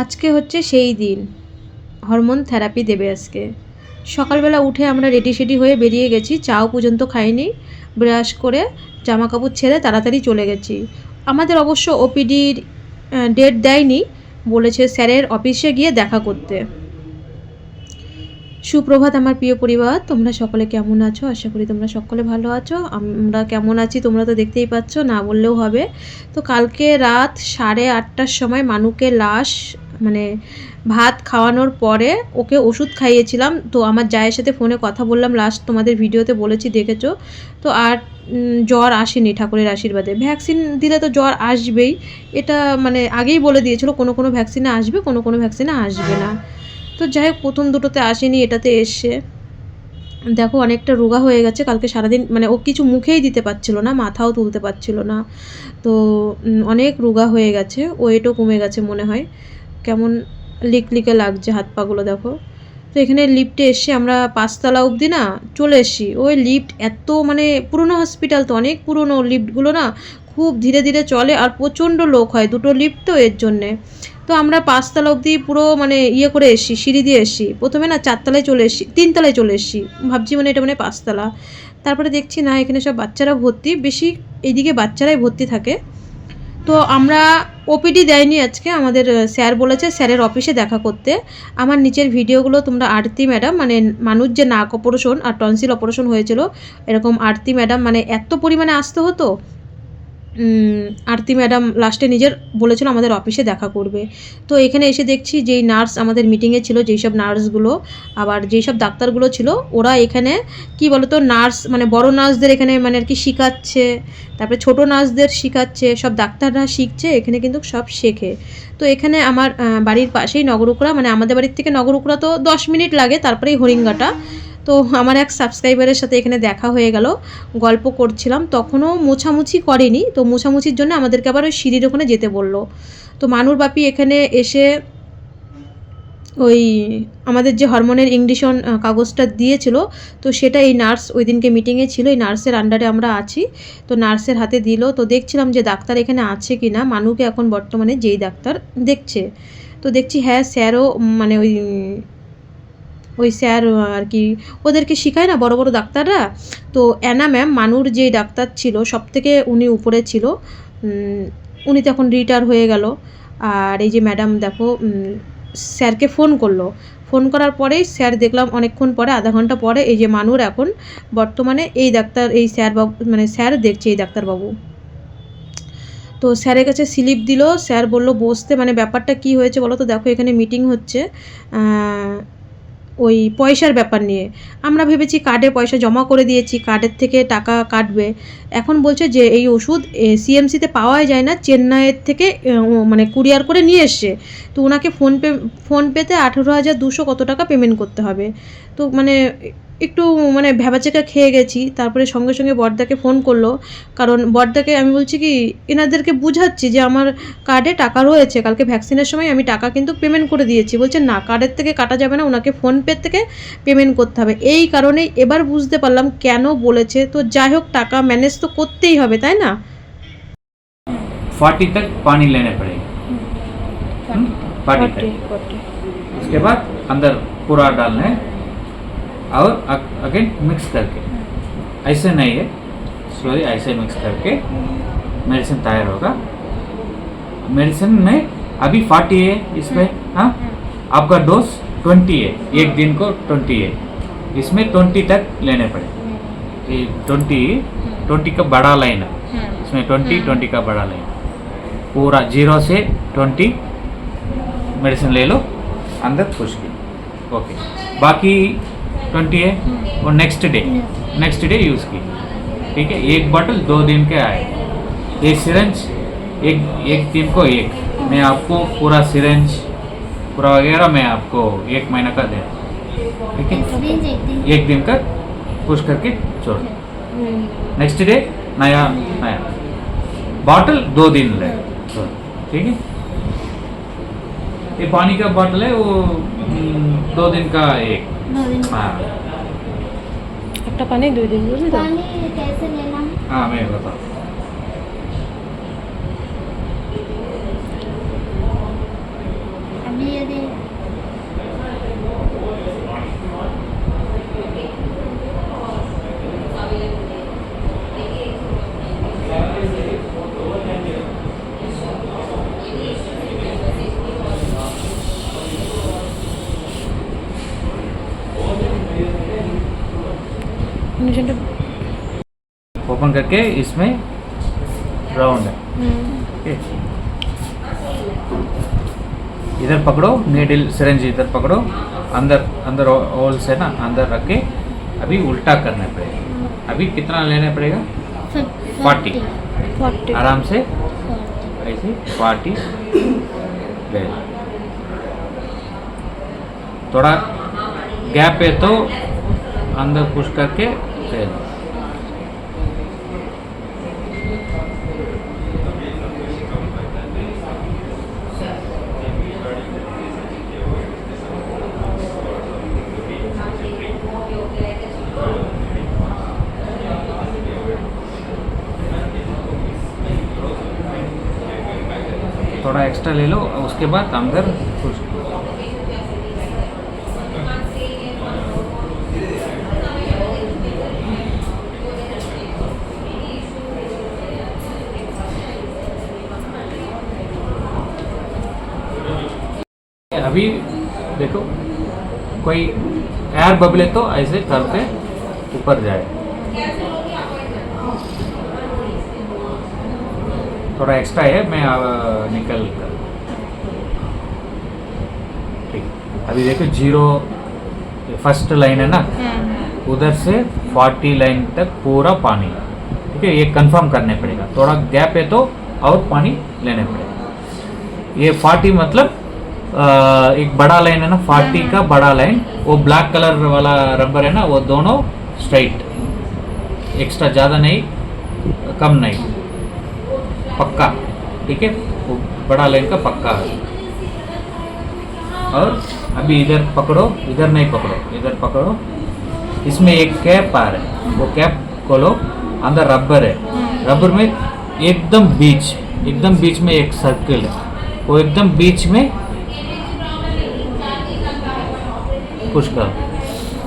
আজকে হচ্ছে সেই দিন, হরমোন থেরাপি দেবে আজকে। সকালবেলা উঠে আমরা রেডি সেডি হয়ে বেরিয়ে গেছি, চাও পর্যন্ত খাইনি, ব্রাশ করে জামা কাপড় ছেড়ে তাড়াতাড়ি চলে গেছি। আমাদের অবশ্য ওপিডির ডেট দেয়নি, বলেছে স্যারের অফিসে গিয়ে দেখা করতে। সুপ্রভাত আমার প্রিয় পরিবার, তোমরা সকলে কেমন আছো? আশা করি তোমরা সকলে ভালো আছো। আমরা কেমন আছি তোমরা তো দেখতেই পাচ্ছ, না বললেও হবে। তো কালকে রাত 8:30টার সময় মানুকে লাশ মানে ভাত খাওয়ানোর পরে ওকে ওষুধ খাইয়েছিলাম। তো আমার জায়ের সাথে ফোনে কথা বললাম, লাস্ট তোমাদের ভিডিওতে বলেছি, দেখেছো তো। আর জ্বর আসেনি ঠাকুরের আশীর্বাদে। ভ্যাকসিন দিলে তো জ্বর আসবেই, এটা মানে আগেই বলে দিয়েছিল, কোনো কোনো ভ্যাকসিনে আসবে, কোনো কোনো ভ্যাকসিনে আসবে না। তো যাই হোক, প্রথম দুটোতে আসেনি, এটাতে এসে দেখো অনেকটা রোগা হয়ে গেছে। কালকে সারাদিন মানে ও কিছু মুখেই দিতে পারছিল না, মাথাও তুলতে পারছিল না। তো অনেক রোগা হয়ে গেছে, ওয়েটও কমে গেছে মনে হয়, কেমন লিকলিকে লাগছে হাত পাগুলো দেখো। তো এখানে লিফটে এসে আমরা 5তলা অবধি না চলে এসেছি। ওই লিফট এত মানে পুরনো হসপিটাল তো, অনেক পুরনো লিফটগুলো না, খুব ধীরে ধীরে চলে আর প্রচণ্ড লোক হয়, দুটো লিফট তো এর জন্যে। তো আমরা 5তলা অবধি পুরো মানে ইয়ে করে এসেছি, সিঁড়ি দিয়ে এসেছি। প্রথমে না 4তলায় চলে এসেছি, 3তলায় চলে এসেছি, ভাবছি মানে এটা মানে 5তলা। তারপরে দেখছি না, এখানে সব বাচ্চারা ভর্তি, বেশি এইদিকে বাচ্চারাই ভর্তি থাকে। তো আমরা ওপিডি দেয়নি আজকে, আমাদের স্যার বলেছে স্যারের অফিসে দেখা করতে। আমার নিচের ভিডিওগুলো তোমরা আরতি ম্যাডাম, মানে মানুষ যে নাক অপারেশন আর টনসিল অপারেশন হয়েছিল, এরকম আরতি ম্যাডাম মানে এত পরিমাণে আসতে হতো। আরতি ম্যাডাম লাস্টে নিজের বলেছিল আমাদের অফিসে দেখা করবে। তো এখানে এসে দেখছি যেই নার্স আমাদের মিটিংয়ে ছিল, যেই সব নার্সগুলো আবার যেই সব ডাক্তারগুলো ছিল, ওরা এখানে কি বলতো নার্স মানে বড় নার্সদের এখানে মানে আর কি শিখাচ্ছে, তারপরে ছোটো নার্সদের শিখাচ্ছে, সব ডাক্তাররা শিখছে এখানে, কিন্তু সব শেখে। তো এখানে আমার বাড়ির পাশেই নগরুকড়া, মানে আমাদের বাড়ির থেকে নগরুকড়া তো 10 মিনিট লাগে, তারপরেই হরিঙ্গাটা। তো আমার এক সাবস্ক্রাইবারের সাথে এখানে দেখা হয়ে গেল, গল্প করছিলাম, তখনও মোছামুছি করেনি। তো মোছামুছির জন্য আমাদেরকে আবার ওই সিঁড়ির ওখানে যেতে বললো। তো মানুর বাপি এখানে এসে ওই আমাদের যে হরমোনের ইংলিশন কাগজটা দিয়েছিল, তো সেটা এই নার্স ওই দিনকে মিটিংয়ে ছিল, এই নার্সের আন্ডারে আমরা আছি। তো নার্সের হাতে দিল। তো দেখছিলাম যে ডাক্তার এখানে আছে কি না, মানুকে এখন বর্তমানে যেই ডাক্তার দেখছে। তো দেখছি হ্যাঁ স্যারও মানে ওই স্যার আর কি ওদেরকে শেখায় না বড় বড় ডাক্তাররা। তো অ্যানা ম্যাম মানুর যে ডাক্তার ছিল সব থেকে উনি উপরে ছিল, উনি তো এখন রিটায়ার হয়ে গেল। আর এই যে ম্যাডাম দেখো স্যারকে ফোন করলো, ফোন করার পরেই স্যার দেখলাম অনেকক্ষণ পরে, আধা ঘন্টা পরে, এই যে মানুর এখন বর্তমানে এই ডাক্তার, এই স্যার বাবু মানে স্যার দেখছে এই ডাক্তারবাবু। তো স্যারের কাছে স্লিপ দিল, স্যার বলল বসতে, মানে ব্যাপারটা কি হয়েছে বলো তো। দেখো এখানে মিটিং হচ্ছে ওই পয়সার ব্যাপার নিয়ে। আমরা ভেবেছি কার্ডে পয়সা জমা করে দিয়েছি, কার্ডের থেকে টাকা কাটবে। এখন বলছে যে এই ওষুধ সিএমসিতে পাওয়াই যায় না, চেন্নাইয়ের থেকে মানে কুরিয়ার করে নিয়ে এসছে। তো ওনাকে ফোনপেতে 18,200 কত টাকা পেমেন্ট করতে হবে। তো মানে একটু মানে ভ্যাবাচেকা খেয়ে গেছি। তারপরে সঙ্গে সঙ্গে বড়দাকে ফোন করলো, কারণ বড়দাকে আমি বলছি কি এনাদেরকে বুঝাচ্ছি যে আমার কার্ডে টাকা রয়েছে, কালকে ভ্যাকসিনের সময় আমি টাকা কিন্তু পেমেন্ট করে দিয়েছি। বলছে না কার্ডের থেকে কাটা যাবে না, ওনাকে ফোনপে থেকে পেমেন্ট করতে হবে। এই কারণেই এবার বুঝতে পারলাম কেন বলেছে। তো যাই হোক, টাকা ম্যানেজ তো করতেই হবে, তাই না? 40 तक पानी लेने पड़ेगा, 40 तक। उसके बाद अंदर पूरा डालना है और अगेन मिक्स करके, ऐसे नहीं है, स्लोली ऐसे मिक्स करके मेडिसिन तैयार होगा। मेडिसिन में अभी 40 है इसमें, हाँ आपका डोज 20 है, एक दिन को 20 है, इसमें 20 तक लेने पड़े। ये 20 का बड़ा लाइन है, इसमें 20 का बड़ा लाइन, पूरा 0 से 20 मेडिसिन ले लो अंदर पुश की, ओके। बाकी 20 है और नेक्स्ट डे यूज़ की, ठीक है। एक बॉटल 2 दिन के आए, ये सिरेंज एक दिन को एक, मैं आपको पूरा सिरेंज पूरा वगैरह मैं आपको 1 महीना का दे, ठीक है। एक दिन का पुश करके छोड़, नेक्स्ट डे नया बॉटल 2 दिन ले, ठीक है। ये पानी का बॉटल है वो 2 दिन का एक, हाँ একটা পানি 2 দিন, বুঝলি তো? पानी कैसे लेना है? हाँ मैं बता, अब ओपन करके इसमें राउंड है, ओके। इधर पकड़ो, नीडल सिरिंज इधर पकड़ो, अंदर अंदर होल्स है ना, अंदर रख के अभी उल्टा करना पड़ेगा। अभी कितना लेना पड़ेगा? 40। आराम से ऐसे 40 ले लो। थोड़ा गैप है तो अंदर पुश करके ले लो। थोड़ा एक्स्ट्रा ले लो, उसके बाद अंदर पुश। अभी देखो कोई एयर बबले तो ऐसे करके ऊपर जाए, थोड़ा एक्स्ट्रा है, मैं निकल कर, ठीक। अभी देखो 0 फर्स्ट लाइन है ना, उधर से 40 लाइन तक पूरा पानी, ठीक है। ये कंफर्म करने पड़ेगा, थोड़ा गैप है तो और पानी लेने पड़ेगा। ये 40 मतलब एक बड़ा लाइन है ना, 40 का बड़ा लाइन, वो ब्लैक कलर वाला रबर है ना, वो दोनों स्ट्राइट, एक्स्ट्रा ज़्यादा नहीं कम नहीं, पक्का, ठीक है। वो बड़ा लाइन का पक्का है। और अभी इधर पकड़ो, इधर नहीं पकड़ो, इधर पकड़ो। इसमें एक कैप आ रहा है, वो कैप खोलो, अंदर रबर है, रबर में एकदम बीच में एक सर्कल है, वो एकदम बीच में पुश करो,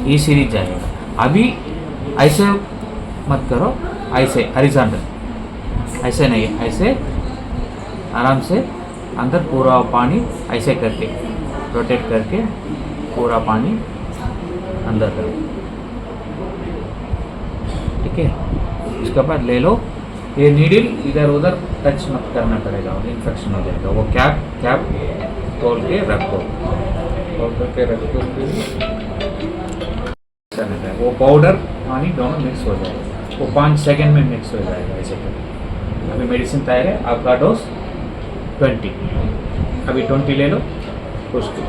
ये सीरीज जाएगा। अभी ऐसे मत करो, ऐसे हॉरिजॉन्टल, ऐसे नहीं, ऐसे आराम से अंदर पूरा पानी ऐसे करके रोटेट करके पूरा पानी अंदर करो, ठीक है। उसके बाद ले लो, ये नीडल इधर उधर टच मत करना पड़ेगा, इन्फेक्शन हो जाएगा। वो कैप तोड़ के रखो, वो पाउडर पानी दोनों मिक्स हो जाएगा, वो 5 सेकंड में मिक्स हो जाएगा ऐसे करके। अभी मेडिसिन तैयार है, आपका डोज 20, अभी 20 ले लो, उसको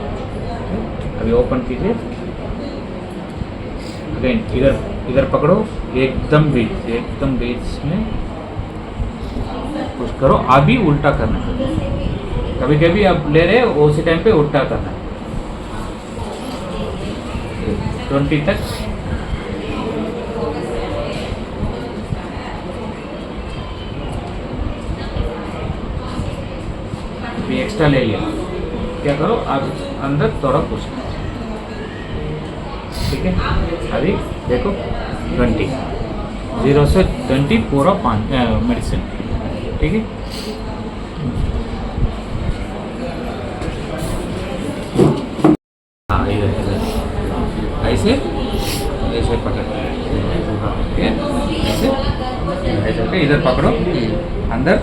अभी ओपन कीजिए। अगेन इधर पकड़ो, एकदम बीच में पुश करो। अभी उल्टा करना है, कभी कभी आप ले रहे हो उसी टाइम पे उल्टा करना है। 20 तक भी एक्स्ट्रा ले लिया, क्या करो आप अंदर थोड़ा पुश करो, ठीक है। अभी देखो 20, 0 से 20 पूरा मेडिसिन, ठीक है। हाँ इधर ऐसे पकड़, ठीक है, ऐसे इधर पकड़ो, अंदर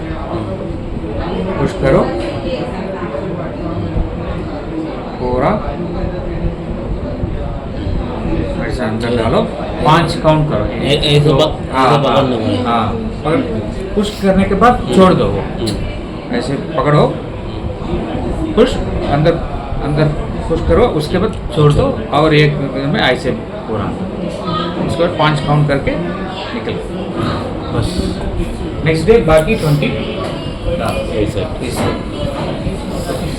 पुश करो, पूरा ऐसे अंदर डालो, 5 काउंट करो, हाँ पकड़, पुश करने के बाद छोड़ दो, वो ऐसे पकड़ो, पुश अंदर पुश करो, उसके बाद छोड़ दो, और एक में ऐसे पूरा, उसके बाद 5 काउंट करके निकलो, बस। नेक्स्ट डे बाकी 20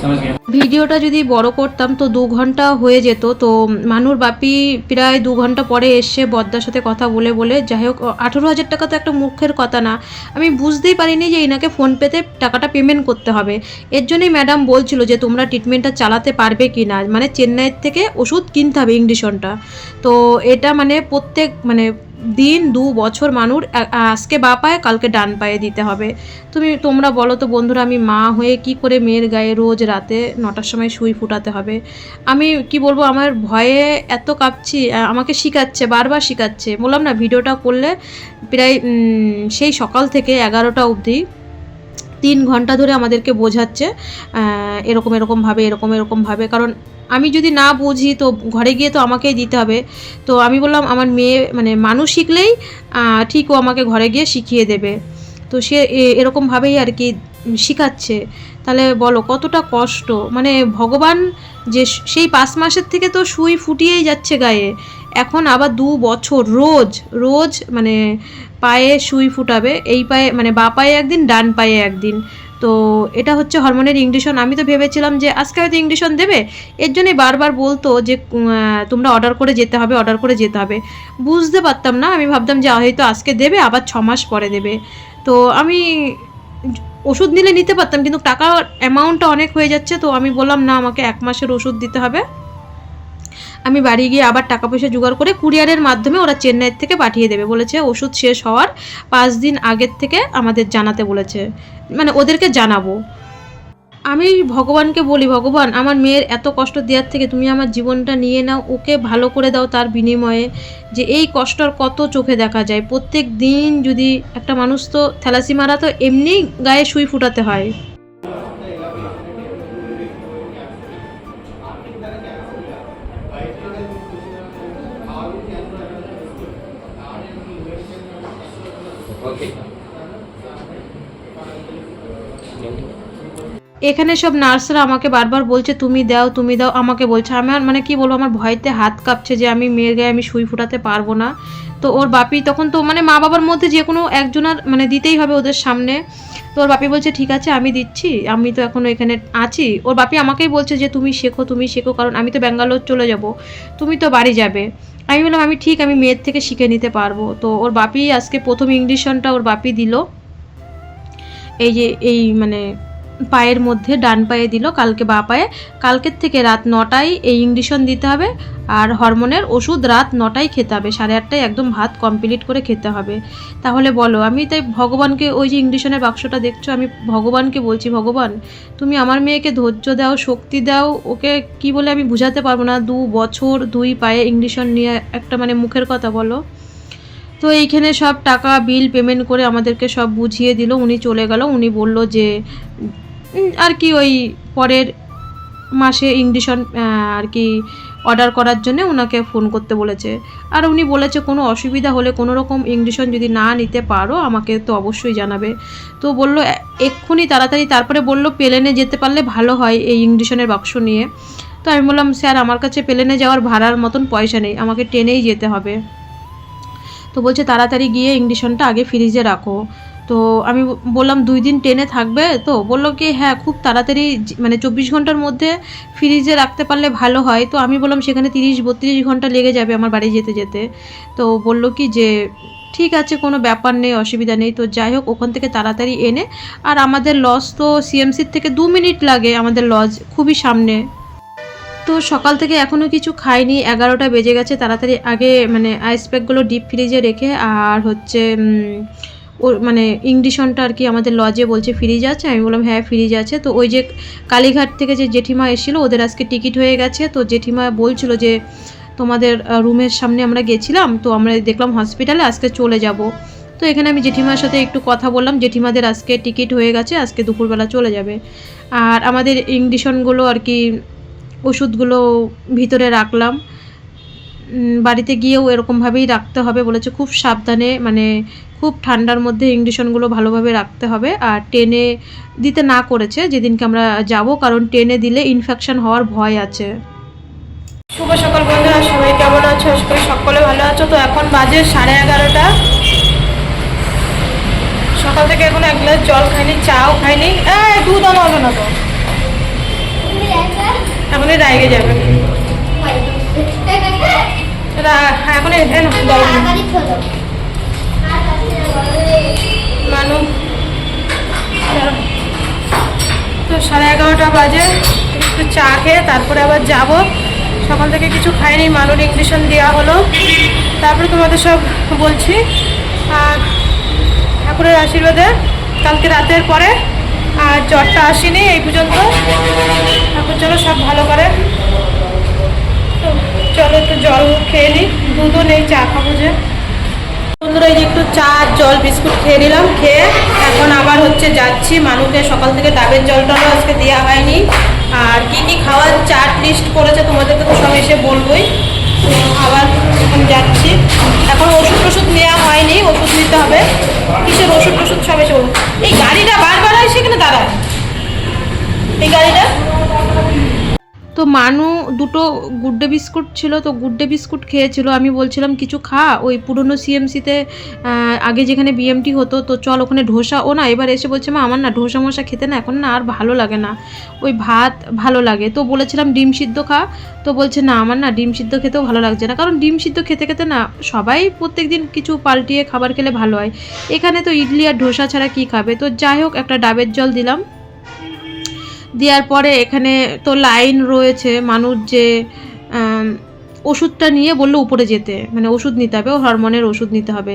समझ गया। ভিডিওটা যদি বড় করতাম তো 2 ঘন্টা হয়ে যেত। তো মানুর বাপি প্রায় 2 ঘন্টা পরে এসে বদ্দার সাথে কথা বলে যাই হোক 18,000 টাকা তো একটা মুখের কথা না। আমি বুঝতেই পারিনি যে এনাকে ফোনপেতে টাকাটা পেমেন্ট করতে হবে। এর জন্যই ম্যাডাম বলছিল যে তোমরা ট্রিটমেন্টটা চালাতে পারবে কি না, মানে চেন্নাইয়ের থেকে ওষুধ কিনতে হবে ইংলিশনটা। তো এটা মানে দিন 2 বছর মানুষ আজকে বা পায়ে কালকে ডান পায়ে দিতে হবে। তোমরা বলো তো বন্ধুরা, আমি মা হয়ে কি করে মেয়ের গায়ে রোজ রাতে 9টার সময় সুই ফুটাতে হবে? আমি কি বলবো, আমার ভয়ে এত কাঁপছি। আমাকে শিখাচ্ছে, বারবার শিখাচ্ছে। বললাম না, ভিডিওটা করলে প্রায় সেই সকাল থেকে 11টা অবধি 3 ঘন্টা ধরে আমাদেরকে বোঝাচ্ছে এরকমভাবে। কারণ আমি যদি না বুঝি তো ঘরে গিয়ে তো আমাকেই দিতে হবে। তো আমি বললাম আমার মেয়ে মানে মানুষ শিখলেই ঠিক ও আমাকে ঘরে গিয়ে শিখিয়ে দেবে। তো সে এরকমভাবেই আর কি শিখাচ্ছে। তাহলে বলো কতটা কষ্ট, মানে ভগবান যে সেই 5 মাসের থেকে তো সুই ফুটিয়েই যাচ্ছে গায়ে, এখন আবার 2 বছর রোজ মানে পায়ে সুই ফুটাবে। এই পায়ে মানে বা পায়ে একদিন, ডান পায়ে একদিন। তো এটা হচ্ছে হরমোনের ইঞ্জেকশন। আমি তো ভেবেছিলাম যে আজকে হয়তো ইঞ্জেকশন দেবে, এর জন্যই বারবার বলতো যে তোমরা অর্ডার করে যেতে হবে। বুঝতে পারতাম না, আমি ভাবতাম যে হয়তো আজকে দেবে, আবার 6 মাস পরে দেবে। তো আমি ওষুধ নিতে পারতাম, কিন্তু টাকার অ্যামাউন্টটা অনেক হয়ে যাচ্ছে। তো আমি বললাম না, আমাকে 1 মাসের ওষুধ দিতে হবে। আমি বাড়ি গিয়ে আবার টাকা পয়সা জোগাড় করে কুরিয়ারের মাধ্যমে ওরা চেন্নাইয়ের থেকে পাঠিয়ে দেবে বলেছে। ওষুধ শেষ হওয়ার 5 দিন আগের থেকে আমাদের জানাতে বলেছে, মানে ওদেরকে জানাবো। আমি ভগবানকে বলি, ভগবান আমার মেয়ের এত কষ্ট দেওয়ার থেকে তুমি আমার জীবনটা নিয়ে নাও, ওকে ভালো করে দাও তার বিনিময়ে। যে এই কষ্ট আর কত চোখে দেখা যায় প্রত্যেক দিন। যদি একটা মানুষ, তো থ্যালাসিমারা তো এমনি গায়ে সুই ফুটাতে হয়। এখানে সব নার্সরা আমাকে বারবার বলছে তুমি দাও আমাকে বলছে। আমার মানে কি বলবো, আমার ভয়তে হাত কাঁপছে যে আমি মেয়ের গায়ে আমি সুই ফুটাতে পারবো না। তো ওর বাপি তখন তো মানে মা বাবার মধ্যে যে কোনো একজনের মানে দিতেই হবে ওদের সামনে। তো ওর বাপি বলছে ঠিক আছে আমি দিচ্ছি, আমি তো এখনও এখানে আছি। ওর বাপি আমাকেই বলছে যে তুমি শেখো, কারণ আমি তো ব্যাঙ্গালোর চলে যাব, তুমি তো বাড়ি যাবে। আমি বললাম আমি মেয়ের থেকে শিখে নিতে পারবো। তো ওর বাপি আজকে প্রথম ইঞ্জেকশনটা ওর বাপি দিল, এই মানে পায়ের মধ্যে ডান পায়ে দিল, কালকে বা পায়ে। কালকের থেকে রাত 9টায় এই ইঞ্জেকশন দিতে হবে, আর হরমোনের ওষুধ রাত 9টায় খেতে হবে, 8:30টায় একদম ভাত কমপ্লিট করে খেতে হবে। তাহলে বলো, আমি তাই ভগবানকে, ওই যে ইঞ্জেকশনের বাক্সটা দেখছো, আমি ভগবানকে বলছি, ভগবান তুমি আমার মেয়েকে ধৈর্য দাও, শক্তি দাও। ওকে কি বলে আমি বুঝাতে পারবো না, 2 বছর 2 পায়ে ইঞ্জেকশন নিয়ে একটা মানে মুখের কথা বলো। তো এইখানে সব টাকা বিল পেমেন্ট করে আমাদেরকে সব বুঝিয়ে দিল। উনি চলে গেল। উনি বলল যে আর কি ওই পরের মাসে ইঞ্জেকশন আর কি অর্ডার করার জন্য ওনাকে ফোন করতে বলেছে। আর উনি বলেছে কোনো অসুবিধা হলে, কোনো রকম ইঞ্জেকশন যদি না নিতে পারো আমাকে তো অবশ্যই জানাবে। তো বললো এক্ষুনি তাড়াতাড়ি। তারপরে বললো প্লেনে যেতে পারলে ভালো হয় এই ইঞ্জেকশনের বাক্স নিয়ে। তো আমি বললাম স্যার আমার কাছে প্লেনে যাওয়ার ভাড়ার মতন পয়সা নেই, আমাকে ট্রেনেই যেতে হবে। তো বলছে তাড়াতাড়ি গিয়ে ইঞ্জেকশনটা আগে ফ্রিজে রাখো। তো আমি বললাম 2 দিন ট্রেনে থাকবে? তো বললো কি হ্যাঁ খুব তাড়াতাড়ি মানে 24 ঘন্টার মধ্যে ফ্রিজে রাখতে পারলে ভালো হয়। তো আমি বললাম সেখানে 30-32 ঘন্টা লেগে যাবে আমার বাড়ি যেতে যেতে। তো বললো কি যে ঠিক আছে কোনো ব্যাপার নেই, অসুবিধা নেই। তো যাই হোক ওখান থেকে তাড়াতাড়ি এনে, আর আমাদের লজ তো সিএমসির থেকে 2 মিনিট লাগে, আমাদের লজ খুবই সামনে। তো সকাল থেকে এখনও কিছু খাইনি, 11টা বেজে গেছে। তাড়াতাড়ি আগে মানে আইস প্যাকগুলো ডিপ ফ্রিজে রেখে, আর হচ্ছে ওর মানে ইঞ্জেকশনটা আর কি আমাদের লজে বলছে ফ্রিজ আছে। আমি বললাম হ্যাঁ ফ্রিজ আছে। তো ওই যে কালীঘাট থেকে যে জেঠিমা এসেছিলো, ওদের আজকে টিকিট হয়ে গেছে। তো জেঠিমা বলছিল যে তোমাদের রুমের সামনে আমরা গেছিলাম, তো আমরা দেখলাম হসপিটালে আজকে চলে যাব। তো এখানে আমি জেঠিমার সাথে একটু কথা বললাম, জেঠিমাদের আজকে টিকিট হয়ে গেছে, আজকে দুপুরবেলা চলে যাবে। আর আমাদের ইঞ্জেকশনগুলো আর কি ওষুধগুলো ভিতরে রাখলাম, বাড়িতে গিয়েও এরকমভাবেই রাখতে হবে বলেছে, খুব সাবধানে, মানে খুব ঠান্ডার মধ্যে ইঞ্জেকশনগুলো ভালোভাবে রাখতে হবে। আর ট্রেনে দিতে না করেছে যেদিনকে আমরা যাব, কারণ ট্রেনে দিলে ইনফেকশন হওয়ার ভয় আছে। শুভ সকাল বন্ধুরা, সবাই কেমন আছো? আশা করি সকলে ভালো আছো। তো এখন বাজে 11:30। সকাল থেকে এখন 1 গ্লাস জল খাইনি, চাও খাইনি। দুধ আনা হবে না তো, এখনই রাইগে যাবে। এখন মানু তো 11:30 বাজে, একটু চা খেয়ে তারপরে আবার যাব। সকাল থেকে কিছু খাইনি, মানুষ ইঞ্জেকশন দেওয়া হলো। তারপরে তোমাদের সব বলছি। আর ঠাকুরের আশীর্বাদে কালকে রাতের পরে আর জ্বরটা আসেনি এই পর্যন্ত। ঠাকুর চলো সব ভালো করে। তো চলো একটু জল খেয়ে নিই, দুধও নেই, চা খাবো যে। বন্ধুরা এই যে একটু চা জল বিস্কুট খেয়ে নিলাম, খেয়ে এখন আবার হচ্ছে যাচ্ছি। মানুষকে সকাল থেকে ডাবের জলটাও আজকে দেওয়া হয়নি। আর কি কি খাওয়ার চার্ট লিস্ট করেছে তোমাদেরকে তো সব এসে বলবোই। তো আবার এখন যাচ্ছি, এখন ওষুধ নেওয়া হয়নি, ওষুধ নিতে হবে। কিসের ওষুধ সব এসে বলবো। এই গাড়িটা বারবার সেখানে দাঁড়ায়, এই গাড়িটা। তো মানু দুটো গুড্ডে বিস্কুট ছিল, তো গুড্ডে বিস্কুট খেয়েছিল। আমি বলছিলাম কিছু খা, ওই পুরনো সিএমসিতে আগে যেখানে বিএমটি হতো, তো চল ওখানে ধোসা। ও না এবার এসে বলছে মা আমার না ধোসা মশা খেতে না এখন না আর ভালো লাগে না, ওই ভাত ভালো লাগে। তো বলেছিলাম ডিম সিদ্ধ খা, তো বলছে না আমার না ডিম সিদ্ধ খেতেও ভালো লাগছে না, কারণ ডিম সিদ্ধ খেতে খেতে না সবাই প্রত্যেক দিন কিছু পাল্টিয়ে খাবার খেলে ভালো হয়। এখানে তো ইডলি আর ধোসা ছাড়া কি খাবে। তো যাই হোক একটা ডাবের জল দিলাম, দেওয়ার পরে এখানে তো লাইন রয়েছে। মানুষ যে ওষুধটা নিয়ে বললো উপরে যেতে, মানে ওষুধ নিতে হবে, ও হরমোনের ওষুধ নিতে হবে।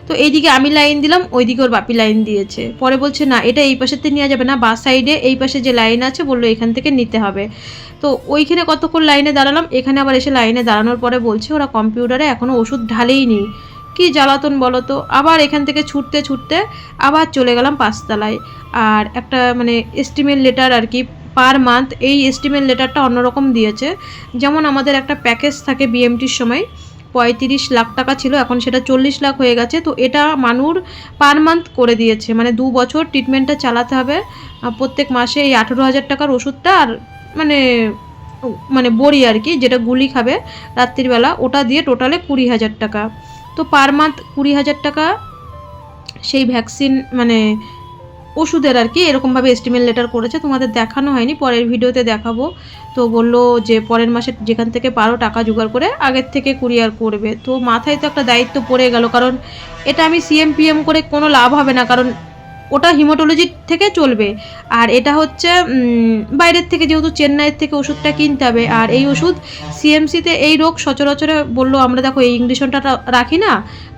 তো এইদিকে আমি লাইন দিলাম, ওইদিকে ওর বাপি লাইন দিয়েছে। পরে বলছে না এটা এই পাশেতে নেওয়া যাবে না, বা সাইডে এই পাশে যে লাইন আছে বললো এখান থেকে নিতে হবে। তো ওইখানে কতক্ষণ লাইনে দাঁড়ালাম, এখানে আবার এসে লাইনে দাঁড়ানোর পরে বলছে ওরা কম্পিউটারে এখনও ওষুধ ঢালেই নি। কি জ্বালাতন বলো তো। আবার এখান থেকে ছুটতে ছুটতে আবার চলে গেলাম 5 তলায়। আর একটা মানে এস্টিমেট লেটার আর কি পার মান্থ, এই এস্টিমেট লেটারটা অন্যরকম দিয়েছে। যেমন আমাদের একটা প্যাকেজ থাকে বিএমটির সময় 35 লাখ টাকা ছিল, এখন সেটা 40 লাখ হয়ে গেছে। তো এটা মানুর পার মান্থ করে দিয়েছে, মানে 2 বছর ট্রিটমেন্টটা চালাতে হবে। প্রত্যেক মাসে এই 18,000 টাকার ওষুধটা আর মানে বড়ি আর কি, যেটা গুলি খাবে রাত্রিবেলা, ওটা দিয়ে টোটালে 20,000 টাকা। তো পার মান্থ 20,000 টাকা সেই ভ্যাকসিন মানে ওষুধের আর কি এরকমভাবে এস্টিমেট লেটার করেছে। তোমাদের দেখানো হয়নি, পরের ভিডিওতে দেখাবো। তো বললো যে পরের মাসে যেখান থেকে পারো টাকা জোগাড় করে আগের থেকে কুরিয়ার করবে। তো মাথায় তো একটা দায়িত্ব পড়ে গেল, কারণ এটা আমি সিএমপিএম করে কোনো লাভ হবে না, কারণ ওটা হিমাটোলজি থেকে চলবে। আর এটা হচ্ছে বাইরের থেকে, যেহেতু চেন্নাইয়ের থেকে ওষুধটা কিনতে হবে। আর এই ওষুধ সিএমসিতে এই রোগ সচরাচরে বললো আমরা দেখো এই ইঞ্জেকশনটা রাখি না,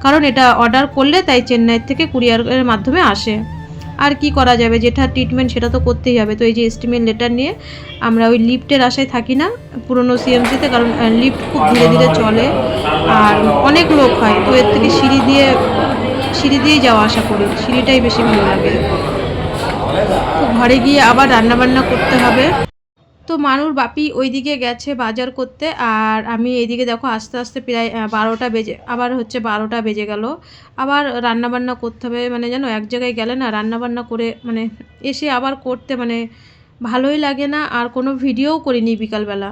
কারণ এটা অর্ডার করলে তাই চেন্নাইয়ের থেকে কুরিয়ারের মাধ্যমে আসে। আর কি করা যাবে, যেটা ট্রিটমেন্ট সেটা তো করতেই হবে। তো এই যে এস্টিমেট লেটার নিয়ে আমরা ওই লিফটের আশায় থাকি না পুরনো সিএমসিতে, কারণ লিফট খুব ধীরে ধীরে চলে আর অনেক লোক হয়। তো এর থেকে সিঁড়ি দিয়েই যাওয়া আসা করি, সিঁড়িটাই বেশি ভালো লাগে। তো ঘরে গিয়ে আবার রান্নাবান্না করতে হবে। তো মানুর বাপি ওইদিকে গেছে বাজার করতে, আর আমি এইদিকে দেখো আস্তে আস্তে প্রায় 12টা বেজে, আবার হচ্ছে 12টা বেজে গেল। আবার রান্নাবান্না করতে হবে, মানে জানো এক জায়গায় গেলে না রান্নাবান্না করে মানে এসে আবার করতে মানে ভালোই লাগে না। আর কোনো ভিডিওও করিনি বিকালবেলা।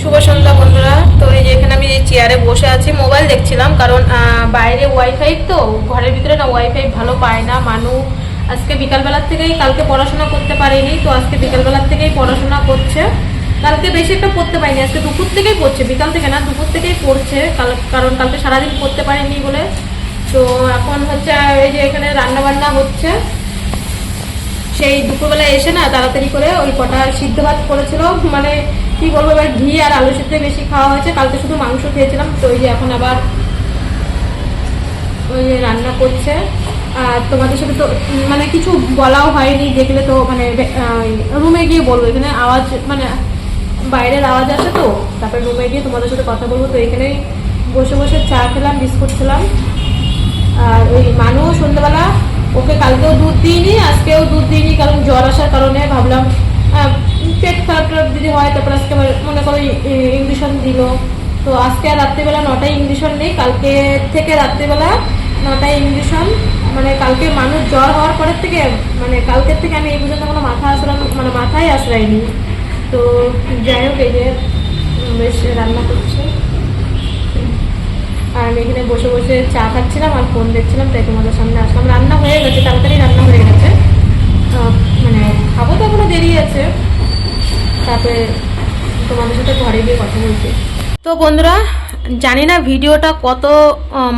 শুভ সন্ধ্যা বন্ধুরা। তো এই যে এখানে আমি এই চেয়ারে বসে আছি, মোবাইল দেখছিলাম, কারণ বাইরে ওয়াইফাই, তো ঘরের ভিতরে না ওয়াইফাই ভালো পায় না। মানু আজকে বিকালবেলার থেকেই, কালকে পড়াশোনা করতে পারিনি, তো আজকে বিকালবেলার থেকেই পড়াশোনা করছে। কালকে বেশি একটা পড়তে পারিনি, আজকে দুপুর থেকেই পড়ছে, বিকাল থেকে না দুপুর থেকেই পড়ছে, কারণ কালকে সারাদিন পড়তে পারিনি বলে। তো এখন হচ্ছে এই যে এখানে রান্নাবান্না হচ্ছে। সেই দুপুরবেলা এসে না তাড়াতাড়ি করে ওই কটা সিদ্ধ ভাত করেছিল, মানে কি বলবো এবার ঘি আর আলু সিদ্ধ বেশি খাওয়া হয়েছে, কালকে শুধু মাংস খেয়েছিলাম। তো ওই যে এখন আবার ওই যে রান্না করছে। আর তোমাদের সাথে তো মানে কিছু বলাও হয়নি, দেখলে তো মানে রুমে গিয়ে বলবো, এখানে আওয়াজ মানে বাইরের আওয়াজ আছে, তো তারপরে রুমে গিয়ে তোমাদের সাথে কথা বলবো। তো এখানেই বসে বসে চা খেলাম, বিস্কুট খেলাম। আর ওই মানুষ সন্ধ্যাবেলা ওকে কালকেও দুধ দিইনি, আজকেও দুধ দিইনি, কারণ জ্বর আসার কারণে ভাবলাম পেট খারাপ যদি হয়, তারপর আজকে মনে করো ইঞ্জেকশন দিল। তো আজকে আর রাত্রিবেলা 9টায় ইঞ্জেকশন নেই, কালকে থেকে রাত্রিবেলা 9টায় ইঞ্জেকশন। মানে কালকে মানুষ জ্বর হওয়ার পরের থেকে, মানে কালকের থেকে আমি এই পর্যন্ত কোনো মাথায় আশ্রয়নি। তো যাই হোক এই যে বেশ রান্না করছে, আর আমি এখানে বসে বসে চা খাচ্ছিলাম আর ফোন দেখছিলাম, তাই তোমাদের সামনে আসলাম। রান্না হয়ে গেছে, তাড়াতাড়ি রান্না হয়ে গেছে, মানে খাবো তো এখনো দেরি আছে, তারপরে তোমাদের সাথে ঘরে গিয়ে কথা বলছি। তো বন্ধুরা জানি না ভিডিওটা কত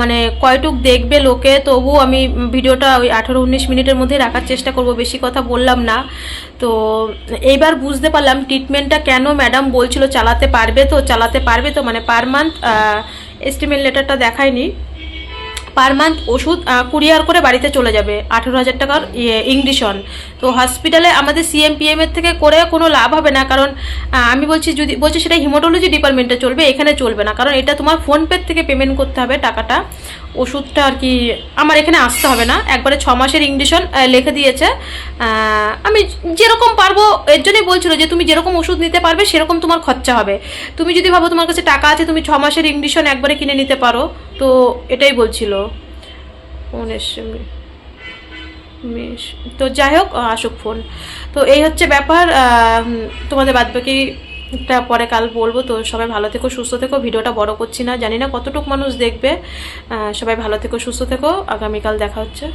মানে কয়টুক দেখবে লোকে, তবু আমি ভিডিওটা ওই 18-19 মিনিটের মধ্যে রাখার চেষ্টা করব, বেশি কথা বললাম না। তো এইবার বুঝতে পারলাম ট্রিটমেন্টটা কেন ম্যাডাম বলছিল চালাতে পারবে তো মানে পার মান্থ এস্টিমেট লেটারটা দেখায়নি। পার মান্থ ওষুধ কুরিয়ার করে বাড়িতে চলে যাবে 18,000 টাকার ইংলিশন। তো হসপিটালে আমাদের সিএমপিএম এর থেকে করে কোনো লাভ হবে না, কারণ আমি বলছি যদি বলছি সেটা হিমোটোলজি ডিপার্টমেন্টে চলবে, এখানে চলবে না, কারণ এটা তোমার ফোনপে থেকে পেমেন্ট করতে হবে টাকাটা। ওষুধটা আর কি আমার এখানে আসতে হবে না, একবারে 6 মাসের ইংলিশন লিখে দিয়েছে। আমি যেরকম পারবো, এর জন্যই বলছিল যে তুমি যেরকম ওষুধ নিতে পারবে সেরকম তোমার খরচা হবে। তুমি যদি ভাবো তোমার কাছে টাকা আছে তুমি 6 মাসের ইংলিশন একবারে কিনে নিতে পারো, তো এটাই বলছিল। তো যাই হোক, আসুক ফোন। তো এই হচ্ছে ব্যাপার, তোমাদের বাদবাকিটা পরে কাল বলবো। তো সবাই ভালো থেকো, সুস্থ থেকো। ভিডিওটা বড় করছি না, জানি না কতটুকু মানুষ দেখবে। সবাই ভালো থেকো, সুস্থ থেকো, আগামীকাল দেখা হচ্ছে।